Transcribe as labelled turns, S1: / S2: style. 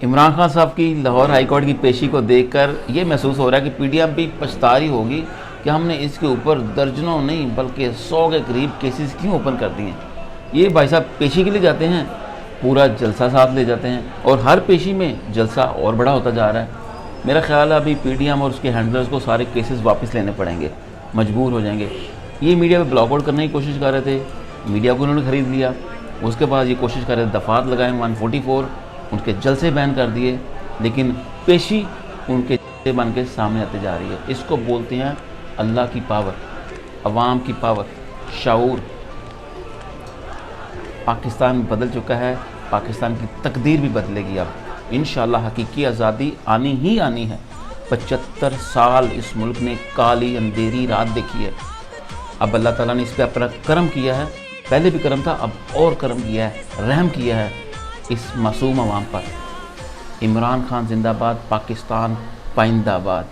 S1: عمران خان صاحب کی Lahore high court کی پیشی کو دیکھ کر یہ محسوس ہو رہا ہے کہ پی ڈی ایم بھی پچھتا رہی ہوگی کہ ہم نے اس کے اوپر درجنوں نہیں بلکہ 100 کے قریب کیسز کیوں اوپن کر دیے ہیں۔ یہ بھائی صاحب پیشی کے لیے جاتے ہیں، پورا جلسہ ساتھ لے جاتے ہیں اور ہر پیشی میں جلسہ اور بڑا ہوتا جا رہا ہے۔ میرا خیال ہے ابھی پی ڈی ایم اور اس کے ہینڈلرز کو سارے کیسز واپس لینے پڑیں گے، مجبور ہو جائیں گے۔ یہ میڈیا پہ بلاک آؤٹ کرنے کی کوشش کر رہے تھے، میڈیا کو انہوں نے خرید لیا۔ اس کے بعد یہ کوشش کر رہے تھے دفعات لگائیں 144، ان کے جلسے بین کر دیے، لیکن پیشی ان کے جلسے بن کے سامنے آتے جا رہی ہے۔ اس کو بولتے ہیں اللہ کی پاور، عوام کی پاور، شعور۔ پاکستان بدل چکا ہے، پاکستان کی تقدیر بھی بدلے گی۔ اب انشاءاللہ حقیقی آزادی آنی ہی آنی ہے۔ 75 سال اس ملک نے کالی اندھیری رات دیکھی ہے۔ اب اللہ تعالیٰ نے اس پہ اپنا کرم کیا ہے، پہلے بھی کرم تھا، اب اور کرم کیا ہے، رحم کیا ہے اس معصوم عوام پر۔ عمران خان زندہ باد، پاکستان پائندہ باد۔